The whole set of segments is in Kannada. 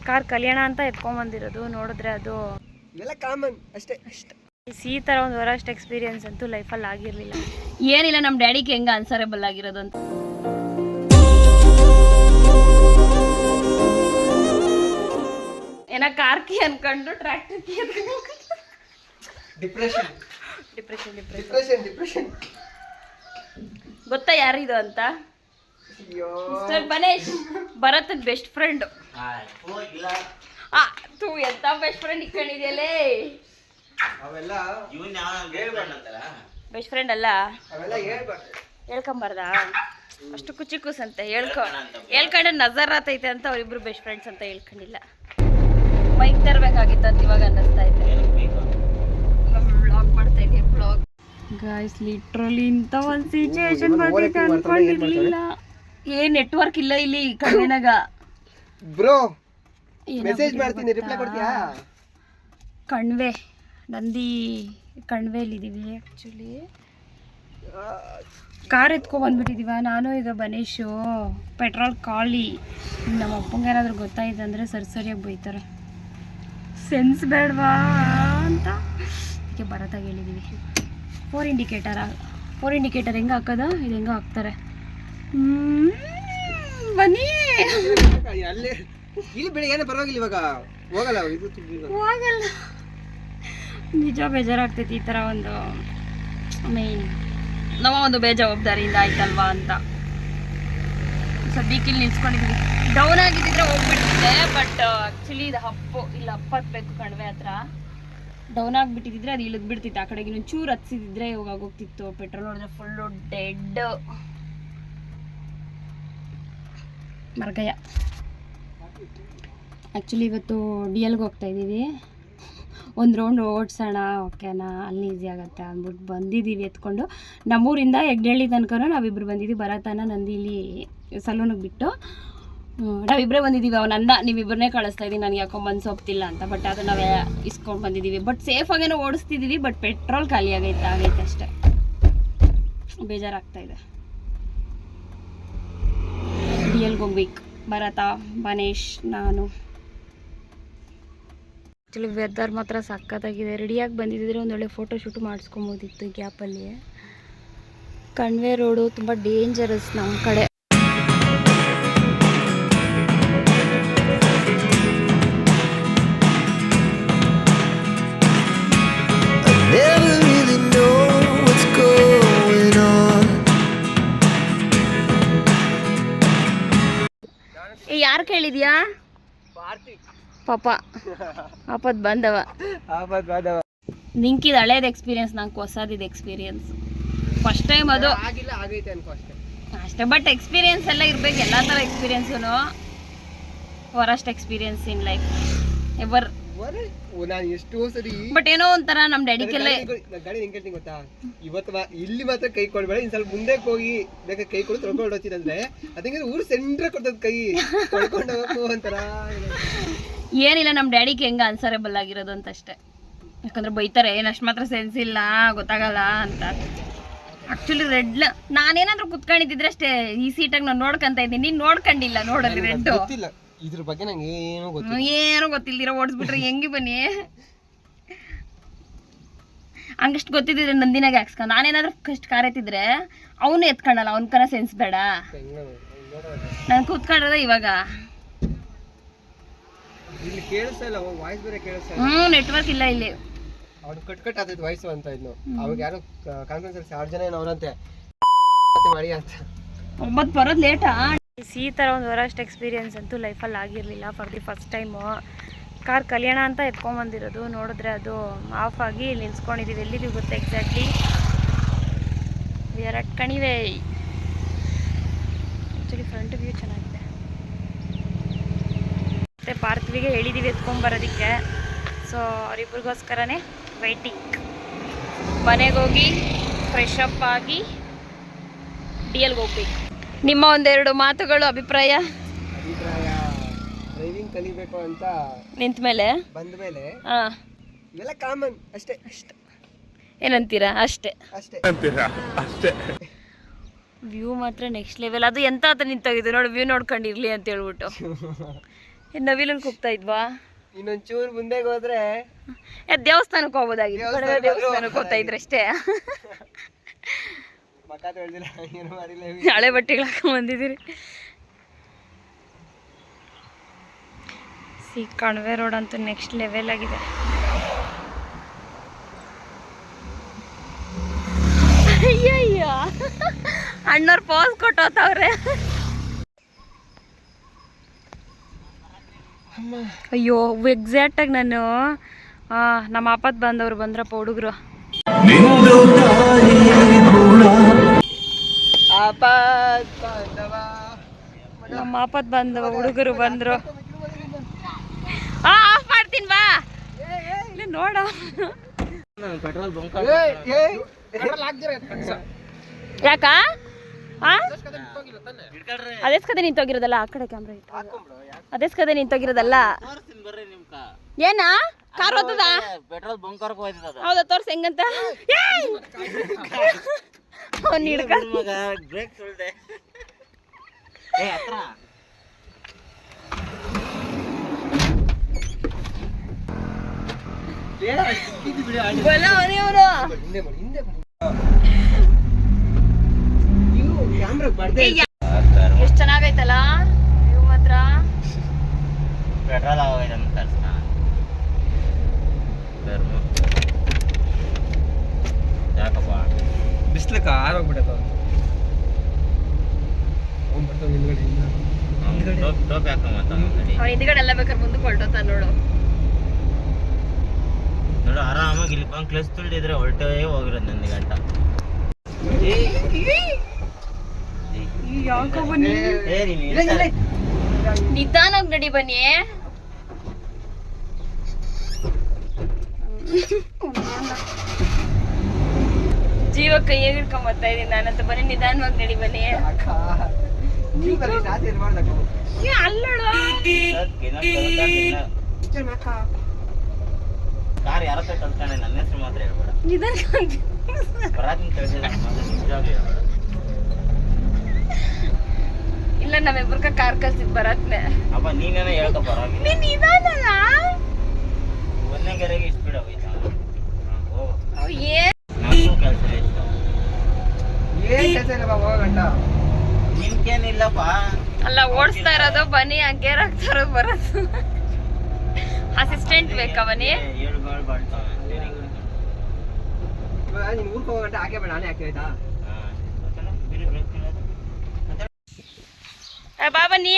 ಕಾರ್ ಕಲ್ಯಾಣ ಅಂತ ಎತ್ಕೊಂಡ್ಬಂದಿರೋದು. ನೋಡಿದ್ರೆ ಅದು ಇವೆಲ್ಲ ಕಾಮನ್ ಅಷ್ಟೇ. ಈ ಥರ ಒಂದು ವರಸ್ಟ್ ಎಕ್ಸ್ಪೀರಿಯನ್ಸ್ ಅಂತೂ ಲೈಫಲ್ಲಿ ಆಗಿರಲಿಲ್ಲ. ಏನಿಲ್ಲ, ನಮ್ಮ ಡ್ಯಾಡಿಗೆ ಹೆಂಗೆ ಅನ್ಸರೇಬಲ್ ಆಗಿರೋದು ಅಂತ. ಏನ ಕಾರ್ ಕಿ ಅನ್ಕೊಂಡು ಟ್ರ್ಯಾಕ್ಟರ್ ಕಿ ಡಿಪ್ರೆಷನ್. ಗೊತ್ತಾ ಯಾರಿದು ಅಂತ? Mister Ganesh, Bharat best friend. ಎಂತ ಬೆಸ್ಟ್ ಫ್ರೆಂಡ್ ಇಟ್ಕೊಂಡಿದ್ಯಲ್ಲೇ. ಬೆಸ್ಟ್ ಫ್ರೆಂಡ್ ಅಲ್ಲ, ಹೇಳ್ಕೊಂಬಾರ್ದ? ಅಷ್ಟು ಕುಚಿ ಕೂಸಂತೆ ಹೇಳ್ಕೊಂಡ್ರೆ ನಜರಾತೈತೆ ಅಂತ ಅವರಿಬ್ರು ಬೆಸ್ಟ್ ಫ್ರೆಂಡ್ಸ್ ಅಂತ ಹೇಳ್ಕೊಂಡಿಲ್ಲ. ಬೈಕ್ ತರಬೇಕಾಗಿತ್ತು ಅಂತ ಇವಾಗ ಅನ್ನಿಸ್ತಾ ಇದೆ. ವ್ಲಾಗ್ ಮಾಡ್ತಾ ಇದ್ದೀವಿ. ವ್ಲಾಗ್ ಗಾಯ್ಸ್, ಲಿಟ್ರಲಿ ಇಂಥ ಒಂದು ಸಿಚುವೇಶನ್ ಬರ್ತೈತೆ ಅನ್ಕೊಂಡಿರ್ಲಿಲ್ಲ. ನೆಟ್ವರ್ಕ್ ಇಲ್ಲ ಇಲ್ಲಿ ಕಣ್ಣಿನಾಗ. ಬ್ರೋ ಮೆಸೇಜ್ ಮಾಡ್ತೀನಿ, ರಿಪ್ಲೈ ಕೊಡ್ತೀಯಾ? ಕಣ್ವೆ, ನಂದಿ ಕಣ್ವೆಲಿದ್ದೀವಿ. ಆ್ಯಕ್ಚುಲಿ ಕಾರ್ ಎತ್ಕೊಬಂದ್ಬಿಟ್ಟಿದ್ದೀವ ನಾನು ಈಗ ಬನೇಶು. ಪೆಟ್ರೋಲ್ ಖಾಲಿ. ನಮ್ಮ ಅಪ್ಪಂಗೆ ಏನಾದರೂ ಗೊತ್ತಾಯ್ತು ಅಂದರೆ ಸರಿಯಾಗಿ ಬೈತಾರೆ. ಸೆನ್ಸ್ ಬೇಡವಾ ಅಂತ ಅದಕ್ಕೆ ಬರತ್ತಾಗಿ ಹೇಳಿದ್ದೀವಿ. ಫೋರ್ ಇಂಡಿಕೇಟರ್ ಹೆಂಗೆ ಹಾಕೋದು? ಇದು ಹೆಂಗೆ ಹಾಕ್ತಾರೆ? ಬನ್ನಿ. ಅಲ್ಲಿ ಇಲ್ಲಿ ಬೆಳಿಗ್ಗೆ ಏನೋ ಪರವಾಗಿಲ್ಲ, ಇವಾಗ ಹೋಗಲ್ಲ. ನಿಜ ಬೇಜಾರಾಗ್ತೈತಿ ಈ ಥರ ಒಂದು ಮೇನ್ ನಮ್ಮ ಒಂದು ಬೇಜವಾಬ್ದಾರಿಯಿಂದ ಆಯ್ತಲ್ವಾ ಅಂತ. ಸದ್ಯಕ್ಕೆ ಇಲ್ಲಿ ನಿಲ್ಸ್ಕೊಂಡಿದ್ವಿ. ಡೌನ್ ಆಗಿದ್ದಿದ್ರೆ ಹೋಗ್ಬಿಟ್ಟಿದ್ದೆ, ಬಟ್ ಆ್ಯಕ್ಚುಲಿ ಇದು ಇಲ್ಲಿ ಹತ್ತಬೇಕು ಕಣಿವೆ ಹತ್ರ. ಡೌನ್ ಆಗಿಬಿಟ್ಟಿದ್ರೆ ಅದು ಇಳಿದು ಬಿಡ್ತಿತ್ತು. ಆ ಕಡೆಗೆ ಇನ್ನೊಂಚೂರು ಹತ್ಸಿದ್ರೆ ಇವಾಗ ಆಗೋಗ್ತಿತ್ತು. ಪೆಟ್ರೋಲ್ ನೋಡಿದ್ರೆ ಫುಲ್ಲು ಡೆಡ್ ಮರ್ಗಯ್ಯ. ಆ್ಯಕ್ಚುಲಿ ಇವತ್ತು DLಗೆ ಹೋಗ್ತಾಯಿದ್ದೀವಿ. ಒಂದು ರೌಂಡ್ ಓಡಿಸೋಣ, ಓಕೆನಾ, ಅಲ್ಲಿ ಈಸಿ ಆಗುತ್ತೆ ಅಂದ್ಬಿಟ್ಟು ಬಂದಿದ್ದೀವಿ ಎತ್ಕೊಂಡು. ನಮ್ಮೂರಿಂದ ಹೆಗ್ಡಳ್ಳಿ ತನಕ ನಾವಿಬ್ಬರು ಬಂದಿದ್ದೀವಿ. ಭರತನ ನಂದಿಲಿ ಸಲೂನಿಗೆ ಬಿಟ್ಟು ನಾವಿಬ್ಬರೇ ಬಂದಿದ್ದೀವಿ. ಅವನಂದ ನೀವಿಬ್ಬರನ್ನೇ ಕಳಿಸ್ತಾ ಇದ್ದೀನಿ, ನನಗೆ ಯಾಕೋ ಮನ್ಸು ಒಪ್ತಿಲ್ಲ ಅಂತ. ಬಟ್ ಅದು ನಾವೇ ಇಸ್ಕೊಂಡು ಬಂದಿದ್ದೀವಿ. ಬಟ್ ಸೇಫಾಗೇನೋ ಓಡಿಸ್ತಿದ್ದೀವಿ. ಬಟ್ ಪೆಟ್ರೋಲ್ ಖಾಲಿ ಆಗೈತೆ ಅಷ್ಟೇ. ಬೇಜಾರಾಗ್ತಾಯಿದೆ. DLಗೆ ಹೋಗ್ಬೇಕು. ಭರತ, ಬನೇಶ್, ನಾನು. ಆ್ಯಕ್ಚುಲಿ ವೆದರ್ ಮಾತ್ರ ಸಖತ್ತಾಗಿದೆ. ರೆಡಿಯಾಗಿ ಬಂದಿದ್ದರೆ ಒಂದೊಳ್ಳೆ ಫೋಟೋ ಶೂಟ್ ಮಾಡಿಸ್ಕೊಬೋದಿತ್ತು ಈ ಗ್ಯಾಪಲ್ಲಿ. ಕಣ್ವೆ ರೋಡು ತುಂಬ ಡೇಂಜರಸ್ ನಮ್ಮ ಕಡೆ. ಯಾರು ಕೇಳಿದ್ಯಾ? ಪಾಪದ್ ಬಂದವ. ನಿಂಕಿದ ಹಳೇದು ಎಕ್ಸ್ಪೀರಿಯನ್ಸ್, ನಂಗೆ ಹೊಸದಿದೆ ಎಕ್ಸ್ಪೀರಿಯನ್ಸ್. ಫಸ್ಟ್ ಟೈಮ್ ಅದು ಅಷ್ಟೇ. ಬಟ್ ಎಕ್ಸ್ಪೀರಿಯನ್ಸ್ ಎಲ್ಲ ಇರ್ಬೇಕು, ಎಲ್ಲ ಥರ experience. Worst experience in life ever. But ಏನೋ ಒಂಥರ ನಮ್ಮ ಡ್ಯಾಡಿಗೆಲ್ಲ ಗಾಡಿ ಹೆಂಗ್ ಕೇಳ್ತೀನಿ ಗೊತ್ತಾ? ಇವತ್ತು ಇಲ್ಲಿ ಮಾತ್ರ ಕೈ ಕೊಡ್ಬೇಡ, ಇನ್ ಸ್ವಲ್ಪ ಮುಂದೆ ಹೋಗಿ ಬೇಕಾ ಕೈ ಕೊಡು ತೊಳ್ಕೊಂಡು ಹೋಗ್ತೀನಂದ್ರೆ ಅದಂಗೆ ಊರು ಸೆಂಟ್ರ್ ಕೊಡ್ತದ ಕೈ ತೊಳ್ಕೊಂಡು ಹೋಗು ಅಂತಾರ. ಏನಿಲ್ಲ, ನಮ್ಮ ಡ್ಯಾಡಿಗೆ ಹೆಂಗೆ ಅನ್ಸರೇಬಲ್ ಆಗಿರೋದು ಅಂತ ಅಷ್ಟೇ. ಯಾಕಂದ್ರೆ ಬೈತಾರೆ, ಏನಷ್ಟು ಮಾತ್ರ ಸೆನ್ಸ್ ಇಲ್ಲ, ಗೊತ್ತಾಗಲ್ಲ ಅಂತ. ಆ್ಯಕ್ಚುಲಿ ನಾನೇನಾದ್ರೂ ಕುತ್ಕೊಂಡಿದ್ದಿದ್ರೆ ಅಷ್ಟೇ ಈ ಸೀಟಾಗಿ ನಾನು ನೋಡ್ಕೊಂತ ಇದ್ದೀನಿ. ನೀನು ನೋಡ್ಕೊಂಡಿಲ್ಲ ನೋಡೋದು. ರೆಡ್ಡು ಇದ್ರ ಬಗ್ಗೆ ನಂಗೆ ಏನೋ ಗೊತ್ತಿಲ್ದಿರೋ ಓಡಿಸ್ಬಿಟ್ರೆ ಹೆಂಗೆ ಬನ್ನಿ. ಹಂಗಷ್ಟು ಗೊತ್ತಿದ್ದಿದ್ರೆ ನಂದಿನಾಗೆ ಹಾಕ್ಸ್ಕೊಂಡು. ನಾನೇನಾದ್ರೂ ಫಸ್ಟ್ ಕಾರ್ ಎತ್ತಿದ್ರೆ ಅವನು ಎತ್ಕೊಳ್ಳಲ್ಲ, ಅವನ ಕನ ಸೆನ್ಸ್ ಬೇಡ. ನಾನು ಕೂತ್ಕೊಂಡ್ರದ ಇವಾಗ ನೆಟ್ವರ್ಕ್ ಇಲ್ಲ ಇಲ್ಲಿ. ಅವ್ನು ಕಟ್ ಆಗ್ತೈತೆ ವಾಯ್ಸು ಅಂತ ಇದ್ನು. ಅವಾಗ ಯಾರೋ ಕಾನ್ಫರೆನ್ಸ್ ಅಲ್ಲಿ 6 ಜನ ಏನವ್ರಂತೆ ಮಾಡಿ ಅಂತ. ಒಬ್ಬತ್ತು ಬರೋದು ಲೇಟಾ. ಈ ಥರ ಒಂದು ವರಸ್ಟ್ ಎಕ್ಸ್ಪೀರಿಯನ್ಸ್ ಅಂತೂ ಲೈಫಲ್ಲಿ ಆಗಿರಲಿಲ್ಲ. For the first time car ಕಲ್ಯಾಣ ಅಂತ ಎತ್ಕೊಂಡ್ಬಂದಿರೋದು. ನೋಡಿದ್ರೆ ಅದು ಆಫ್ ಆಗಿ ನಿಲ್ಸ್ಕೊಂಡಿದ್ದೀವಿ. ಎಲ್ಲಿದ್ದೀವಿ ಗೊತ್ತಾ ಎಕ್ಸಾಕ್ಟ್ಲಿ? ವಿ ಆರ್ ಅಟ್ ಕಣಿವೆ. ಆ್ಯಕ್ಚುಲಿ ಫ್ರಂಟ್ ವ್ಯೂ ಚೆನ್ನಾಗಿದೆ. ಮತ್ತು ಪಾರ್ಥಿವಿಗೆ ಹೇಳಿದ್ದೀವಿ ಎತ್ಕೊಂಬರೋದಕ್ಕೆ. So ಅವರಿಬ್ರಿಗೋಸ್ಕರನೇ waiting. ಮನೆಗೆ ಹೋಗಿ ಫ್ರೆಶ್ ಅಪ್ ಆಗಿ DLಗೆ ಹೋಗ್ಬೇಕು. ನಿಮ್ಮ ಒಂದೆರಡು ಮಾತುಗಳು, ಅಭಿಪ್ರಾಯ? ಡ್ರೈವಿಂಗ್ ಕಲಿಬೇಕು ಅಂತ ನಿಂತ ಮೇಲೆ ಬಂದ ಮೇಲೆ ಇವೆಲ್ಲ ಕಾಮನ್ ಅಷ್ಟೇ. ಏನಂತೀರಾ? ಅಷ್ಟೇ ಅಂತೀರಾ? ಅಷ್ಟೇ. ವ್ಯೂ ಮಾತ್ರ ನೆಕ್ಸ್ಟ್ ಲೆವೆಲ್. ಅದು ಎಂತ ಅಂತ ನಿಂತೋಗಿದ್ದು ನೋಡಿ, ವ್ಯೂ ನೋಡ್ಕೊಂಡಿರ್ಲಿ ಅಂತ ಹೇಳ್ಬಿಟ್ಟು. ನವಿಲಲ್ಲಿ ಕೂಗ್ತಾ ಇದ್ವಾ? ಇನ್ನೊಂಚೂರು ಮುಂದೆ ಹೋದ್ರೆ ದೇವಸ್ಥಾನಕ್ಕೆ ಹೋಗ್ಬೋದಾಗಿತ್ತು. ದೇವಸ್ಥಾನಕ್ಕೆ ಹೋಗ್ತಾ ಇದ್ರೆ ಅಷ್ಟೇ. ಮಕ್ಕ ತೊಳ್ದಿಲ್ಲ, ಏನು ಮಾಡಿಲ್ಲ. ಹಳೆ ಬಟ್ಟೆಗಳು ಹಾಕೊಂಡ್ ಬಂದಿದ್ದೀರಿ. ಕಣಿವೆ ರೋಡ್ ಅಂತೂ ನೆಕ್ಸ್ಟ್ ಲೆವೆಲ್ ಆಗಿದೆ. ಅಯ್ಯಯ್ಯ, ಅಣ್ಣವ್ರು ಪೋಸ್ ಕೊಟ್ಟೋತವ್ರೆ. ಅಯ್ಯೋ ಎಕ್ಸಾಕ್ಟಾಗಿ ನಾನು ನಮ್ಮ ಅಪ್ಪತ್ ಬಂದವ್ರು ಬಂದ್ರಪ್ಪ ಹುಡುಗರು. ನಮ್ಮ ಅಪ್ಪತ್ ಬಂದವ ಹುಡುಗರು ಬಂದ್ರು. ಆಫ್ ಮಾಡ್ತೀನಿ ಬಾ. ನೋಡ ಯಾಕ ಅದೆಸ್ಕದೆ ನಿಂತೋಗಿರೋದಲ್ಲ. ಆ ಕಡೆ ಕ್ಯಾಮ್ರಾ ಇಟ್ಟು ಅದೆಸ್ಕದೆ ನಿಂತೋಗಿರೋದಲ್ಲ. ಏನ ಕಾರ್ ಹೋಗ್ತದ? ಹೌದಾ, ತೋರ್ಸ್ ಹೆಂಗಂತ. ಅವ್ನು ಹಿಡ್ಕೊಂಡು ಎಷ್ಟು ಚೆನ್ನಾಗೈತಲ್ಲ ಇವು ಮಾತ್ರ. ಪೆಟ್ರೋಲ್ ಯಾಕಪ್ಪ ಬಿಸ್ಲಕ್ಕ ಆರೋಗ್ಬಿಟ್ಟದ. ಅವ್ನು ಹಿಂದ್ಗಡೆ ಎಲ್ಲ ಬೇಕಾದ್ರೆ ಮುಂದಕ್ಕೆ ಹೊರಟೋತ ನೋಡು. ನೋಡು ಆರಾಮಾಗಿ ಇಲ್ಲಿ ಬಂದು ಕ್ಲಸ್ ತುಳಿದ್ರೆ ಹೊರಟೇ ಹೋಗಿರೋದು ನಂದು ಗಂಟ. ಯಾಕೋ ಬನ್ನಿ, ನಿಧಾನಾಗಿ ನಡಿ ಬನ್ನಿ. ಜೀವ ಕೈಯಾಗ ಹಿಡ್ಕೊಂಡ್ ಬರ್ತಾ ಇದೀನಿ ನಾನಂತ. ಬನ್ನಿ ನಿಧಾನವಾಗಿ ನಡಿ ಬನ್ನಿ. ಅಲ್ಲೋಳು ಕಾರ್ ಯಾರ ಕಳ್ಕೊಂಡೆ, ನನ್ನ ಹೆಸರು ಮಾತ್ರ ಹೇಳ್ಬೇಡ. ಬರಾಕಿನ ಕಳಿಸಿದ ಇಲ್ಲ, ನಮ್ಮಿಬ್ರಕ ಕಾರ್ ಕಳ್ಸಿದ್ ಬರತ್ನೆ. ಅಪ್ಪ ನೀನೇನ ಹೇಳ್ಕೊ ಪರವಾಗಿಲ್ಲ. ನೀನ್ ನಿಧಾನಲ್ಲ. ಒಂದನೇ ಗೆರೆಗೆ ಇಷ್ಟು ಬಿಡ ಹೋಯ್ತಾ? ಏನ್ ನನಗೂ ಕೆಲಸ ಇಷ್ಟ. ಏನ್ ಕೆಲಸ ಇಲ್ಲ ಬಾಬಾ ಗಂಟ. ನಿಮ್ಗೇನಿಲ್ಲಪ್ಪ. ಅಲ್ಲ, ಓಡಿಸ್ತಾ ಇರೋದು ಬನ್ನಿ, ಗೇರ್ ಹಾಕ್ತಾ ಇರೋದು ಬರೋದು. ಅಸಿಸ್ಟೆಂಟ್ ಬೇಕಾ ಬನ್ನಿ? ಏಳುಗಳು ಬಾಳ್ತಾವೆ. ಇವಾಗ ನೀನ್ ಊರ್ಗೆ ಹೋಗೋ ಗಂಟ ಹಾಕೇ ಬೇಡ, ನಾನೇ ಹಾಕಿ ಆಯ್ತಾ? ಬಾ ಬನ್ನಿ.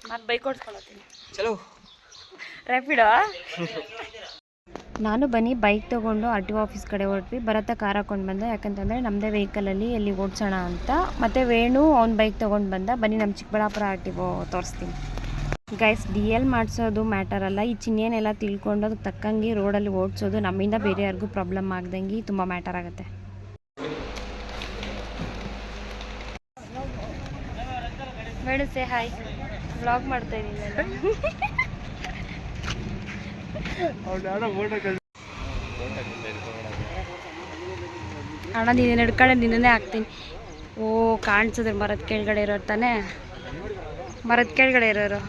ಮತ್ತೆ ಬೈಕ್ ಓಡಿಸ್ಕೊಳತ್ತೀನಿ. ಚಲೋ ರ್ಯಾಪಿಡೋ. ನಾನು ಬನ್ನಿ ಬೈಕ್ ತೊಗೊಂಡು ಆರ್ ಟಿ ಒ ಆಫೀಸ್ ಕಡೆ ಹೊರಟ್ವಿ. ಭರತ ಕಾರ್ ಹಾಕೊಂಡು ಬಂದ, ಯಾಕಂತಂದರೆ ನಮ್ಮದೇ ವೆಹಿಕಲಲ್ಲಿ ಎಲ್ಲಿ ಓಡಿಸೋಣ ಅಂತ. ಮತ್ತು ವೇಣು ಅವ್ನ ಬೈಕ್ ತೊಗೊಂಡು ಬಂದ. ಬನ್ನಿ ನಮ್ಮ ಚಿಕ್ಕಬಳ್ಳಾಪುರ ಆರ್ ಟಿ ಒ ತೋರಿಸ್ತೀನಿ. ಗೈಸ್, DL ಮಾಡಿಸೋದು ಮ್ಯಾಟರ್ ಅಲ್ಲ, ಈ ಚಿಹ್ನೆನೆಲ್ಲ ತಿಳ್ಕೊಂಡು ಅದಕ್ಕೆ ತಕ್ಕಂಗೆ ರೋಡಲ್ಲಿ ಓಡಿಸೋದು ನಮ್ಮಿಂದ ಬೇರೆ ಯಾರಿಗೂ ಪ್ರಾಬ್ಲಮ್ ಆಗ್ದಂಗೆ ತುಂಬ ಮ್ಯಾಟರ್ ಆಗುತ್ತೆ. Madam say hi. ವ್ಲಾಗ್ ಮಾಡ್ತಾ ಇದ್ದೀನಿ ಅಣ್ಣ. ನೀನು ನಡ್ಕಡೆ ನಿನ್ನೇ ಹಾಕ್ತೀನಿ. ಓ, ಕಾಣಿಸಿದ್ರೆ ಮರದ ಕೆಳಗಡೆ ಇರೋರು ತಾನೇ, ಮರದ ಕೆಳಗಡೆ ಇರೋರು.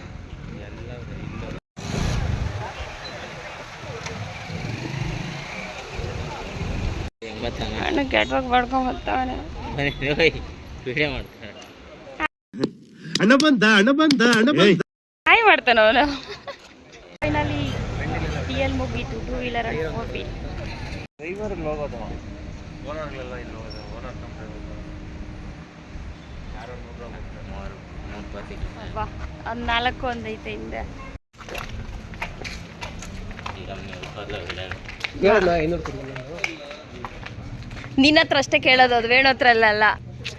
ಅಣ್ಣ ಕೆಟ್ವಾಗ ಬಡ್ಕೊಂಡ್ ಬರ್ತಾವನೆ. ವಿಡಿಯೋ ಮಾಡ್ತಾರೆ. ಹಾಯ್ ಮಾಡ್ತಾನ ಅವನು. ಫೈನಲಿ DL ಮುಗೀತು. 2 ವೀಲರ್ ಅಂಡ್ 4 ವೀಲ್. ಹೋಗೋದು ಅದು 4 ಒಂದೈತೆ ಹಿಂದೆ. ನಿನ್ನ ಹತ್ರ ಅಷ್ಟೇ ಕೇಳೋದು, ಅದು ವೇಣು ಹತ್ರ ಅಲ್ಲ.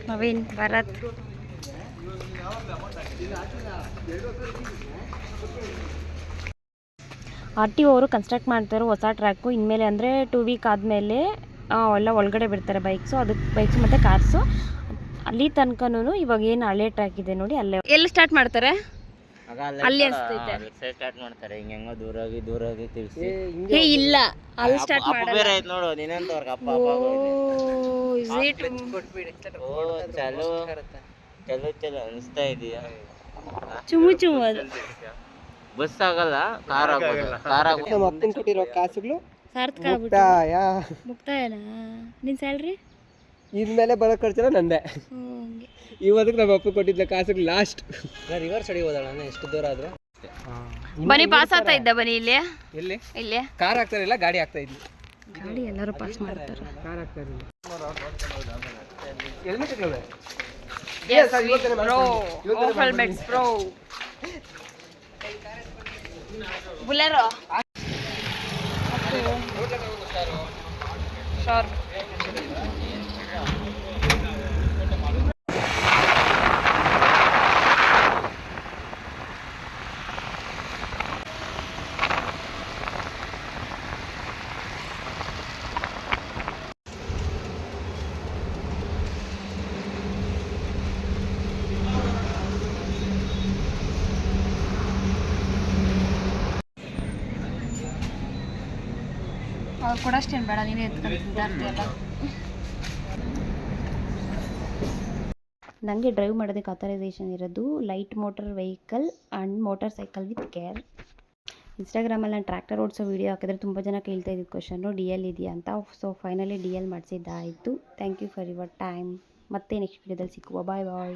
Naveen, Bharat. R T O ಅವರು ಕನ್ಸ್ಟ್ರಕ್ಟ್ ಮಾಡ್ತಾರೆ ಹೊಸ ಟ್ರ್ಯಾಕು. ಇನ್ಮೇಲೆ ಅಂದರೆ 2 ವೀಕ್ ಆದಮೇಲೆ ಎಲ್ಲ ಒಳಗಡೆ ಬಿಡ್ತಾರೆ ಬೈಕ್ಸು. ಅದಕ್ಕೆ ಬೈಕ್ಸು ಮತ್ತು ಕಾರ್ಸು. ಅಲ್ಲಿ ತನಕನೂ ಇವಾಗ ಏನು ಹಳೆ ಟ್ರ್ಯಾಕ್ ಇದೆ ನೋಡಿ, ಅಲ್ಲೇ ಎಲ್ಲಿ ಸ್ಟಾರ್ಟ್ ಮಾಡ್ತಾರೆ, ಅಲ್ಲಿ ಅನಿಸ್ತೈತೆ. ಸ್ಟಾರ್ಟ್ ಮಾಡ್ತಾರೆ ಹಿಂಗೆ ದೂರಾಗಿ ತಿರ್ಸಿ. ಹೇ ಇಲ್ಲ, ಅಲ್ಲಿ ಸ್ಟಾರ್ಟ್ ಮಾಡಲ್ಲ. ಬೇರೆ ಆಯ್ತು ನೋಡು, ನೀನಂತವ್ರಿಗೆ ಅಪ್ಪ ಓ, ಚಲೋ ಚಲೋ ಚಲೋ ಅನಿಸ್ತಾ ಇದೆಯಾ? ಚುಮು ಚುಮು ಅದು ಬಸ್ ಆಗಲ್ಲ, ಕಾರ್ ಆಗ್ಬೋದು. ಕಾರ್ ನಮ್ಮ ಅಪ್ಪನ ಕೊಟ್ಟಿರೋ ಕಾಸುಗಳು ಸಾರ್ಥಕ ಮುಕ್ತಾಯ. ಮುಕ್ತಾಯನಾ? ನಿನ್ನ ಸ್ಯಾಲ್ರಿ ಇದ್ಮೇಲೆ ಬರೋ ಖರ್ಚೆಲ್ಲ ನಂದೆ. ಇವತ್ತಿಗೆ ನಮ್ಮ ಅಪ್ಪ ಕೊಟ್ಟಿದ್ದ ಕಾಸುಗಳು ಲಾಸ್ಟ್. ರಿವರ್ಸ್ ಹೊಡಿಬೋದಲ್ಲ ಎಷ್ಟು ದೂರ ಆದ್ರೂ. ಬನ್ನಿ ಪಾಸ್ ಆಗ್ತಾ ಇದ್ದ ಬನ್ನಿ ಇಲ್ಲಿ ಎಲ್ಲಿ ಇಲ್ಲೇ ಕಾರ್ ಆಗ್ತಾ ಇರಲಿಲ್ಲ, ಗಾಡಿ ಆಗ್ತಾ ಇದ್ವಿ. ಗಾಡಿ ಎಲ್ಲರೂ ಪಾಸ್ ಮಾಡ್ತಾರೆ. ಕಾರ್ ಆಗ್ತಾ ಇರಲಿಲ್ಲ. Helmet Yes, bro. All helmets, bro. Bolero. Sure. ಅವ್ರು ಕೊಡಷ್ಟೇನು ಬೇಡ, ನೀನೇ ಎತ್ಕೊಂಡು ತಿಂತಾರ್ತೀಯಲ್ಲ. ನನಗೆ ಡ್ರೈವ್ ಮಾಡೋದಕ್ಕೆ ಆಥರೈಸೇಷನ್ ಇರೋದು light motor vehicle and motor cycle with care. ಇನ್ಸ್ಟಾಗ್ರಾಮಲ್ಲಿ ನಾನು ಟ್ರ್ಯಾಕ್ಟರ್ ಓಡಿಸೋ ವೀಡಿಯೋ ಹಾಕಿದ್ರೆ ತುಂಬ ಜನ ಕೇಳ್ತಾ ಇದ್ದಿದ್ದು ಕ್ವಶನ್ನು ಡಿ ಎಲ್ ಇದೆಯಾ ಅಂತ. ಸೊ ಫೈನಲಿ ಡಿ ಎಲ್ ಮಾಡಿಸಿದ್ದಾಯಿತು. Thank you for your time. ಮತ್ತೆ ನೆಕ್ಸ್ಟ್ ವೀಡಿಯೋದಲ್ಲಿ ಸಿಕ್ಕುವ. ಬಾಯ್ ಬಾಯ್.